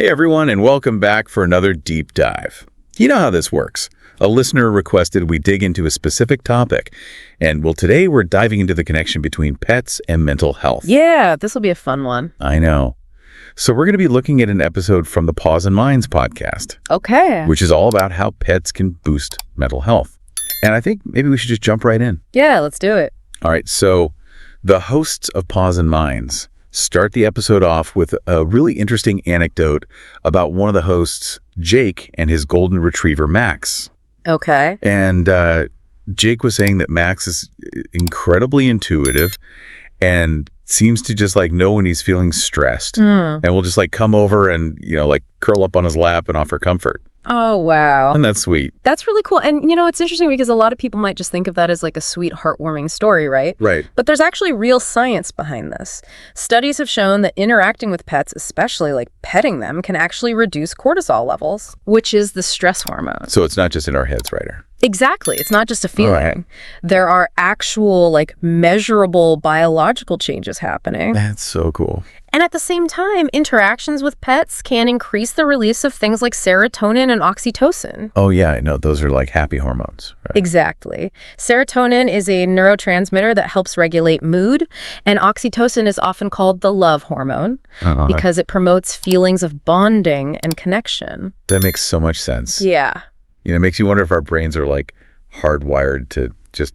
Hey everyone, and welcome back for another deep dive. You know how this works. A listener requested we dig into a specific topic, and today we're diving into the connection between pets and mental health. Yeah, this will be a fun one. I know. So we're going to be looking at an episode from the Paws and Minds podcast. Okay. Which is all about how pets can boost mental health. And I think maybe we should just jump right in. Yeah, let's do it. All right, so the hosts of Paws and Minds start the episode off with a really interesting anecdote about one of the hosts, Jake, and his golden retriever, Max. Okay. And Jake was saying that Max is incredibly intuitive and seems to just know when he's feeling stressed and will just come over and, curl up on his lap and offer comfort. Oh, wow. And that's sweet. That's really cool. And, it's interesting because a lot of people might just think of that as a sweet, heartwarming story, right? Right. But there's actually real science behind this. Studies have shown that interacting with pets, especially petting them, can actually reduce cortisol levels, which is the stress hormone. So it's not just in our heads, right? Exactly. It's not just a feeling. Right. There are actual, measurable biological changes happening. That's so cool. And at the same time, interactions with pets can increase the release of things like serotonin and oxytocin. Oh, yeah, I know. Those are happy hormones. Right? Exactly. Serotonin is a neurotransmitter that helps regulate mood, and oxytocin is often called the love hormone because it promotes feelings of bonding and connection. That makes so much sense. Yeah. It makes you wonder if our brains are hardwired to just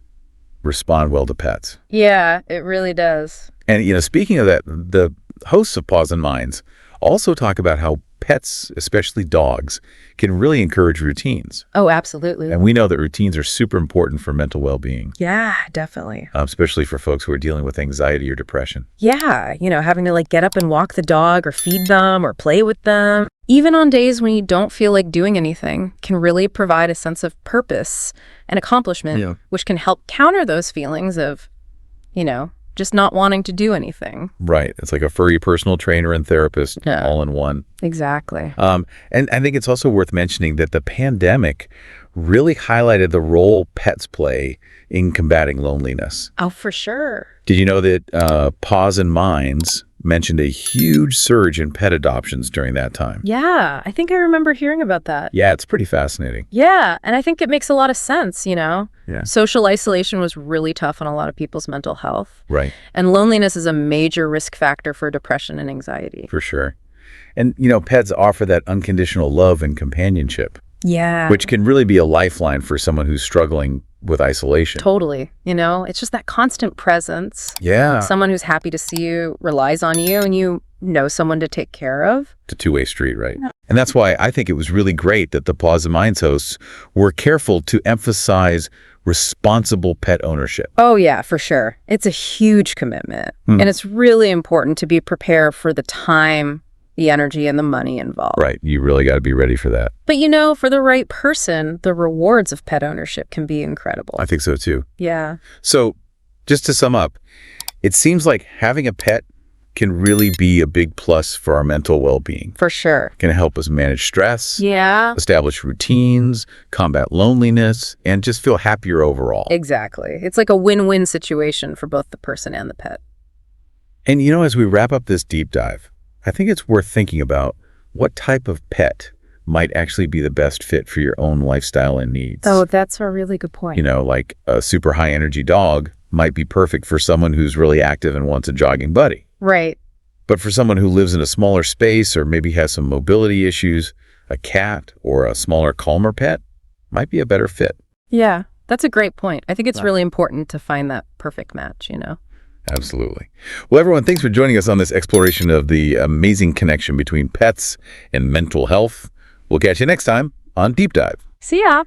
respond well to pets. Yeah, it really does. And, speaking of that, the hosts of Paws and Minds also talk about how pets, especially dogs, can really encourage routines. Oh, absolutely. And we know that routines are super important for mental well-being. Yeah, definitely. Especially for folks who are dealing with anxiety or depression. Yeah, having to get up and walk the dog or feed them or play with them, even on days when you don't feel like doing anything, can really provide a sense of purpose and accomplishment, which can help counter those feelings of, just not wanting to do anything. Right. It's like a furry personal trainer and therapist all in one. Exactly. And I think it's also worth mentioning that the pandemic really highlighted the role pets play in combating loneliness. Oh, for sure. Did you know that Paws and Minds mentioned a huge surge in pet adoptions during that time? Yeah, I think I remember hearing about that. Yeah, it's pretty fascinating. Yeah, and I think it makes a lot of sense, Yeah. Social isolation was really tough on a lot of people's mental health. Right. And loneliness is a major risk factor for depression and anxiety. For sure. And, pets offer that unconditional love and companionship. Yeah. Which can really be a lifeline for someone who's struggling with isolation. Totally. It's just that constant presence. Yeah. Someone who's happy to see you, relies on you, and you know someone to take care of. It's a two-way street, right? Yeah. And that's why I think it was really great that the Paws and Minds hosts were careful to emphasize responsible pet ownership. Oh, yeah, for sure. It's a huge commitment. And it's really important to be prepared for the time, the energy, and the money involved. Right. You really got to be ready for that. But, for the right person, the rewards of pet ownership can be incredible. I think so, too. Yeah. So, just to sum up, it seems like having a pet can really be a big plus for our mental well-being. For sure. It can help us manage stress. Yeah. Establish routines, combat loneliness, and just feel happier overall. Exactly. It's like a win-win situation for both the person and the pet. And, as we wrap up this deep dive, I think it's worth thinking about what type of pet might actually be the best fit for your own lifestyle and needs. Oh, that's a really good point. Like a super high energy dog might be perfect for someone who's really active and wants a jogging buddy. Right. But for someone who lives in a smaller space or maybe has some mobility issues, a cat or a smaller, calmer pet might be a better fit. Yeah, that's a great point. I think it's really important to find that perfect match, Absolutely. Well, everyone, thanks for joining us on this exploration of the amazing connection between pets and mental health. We'll catch you next time on Deep Dive. See ya.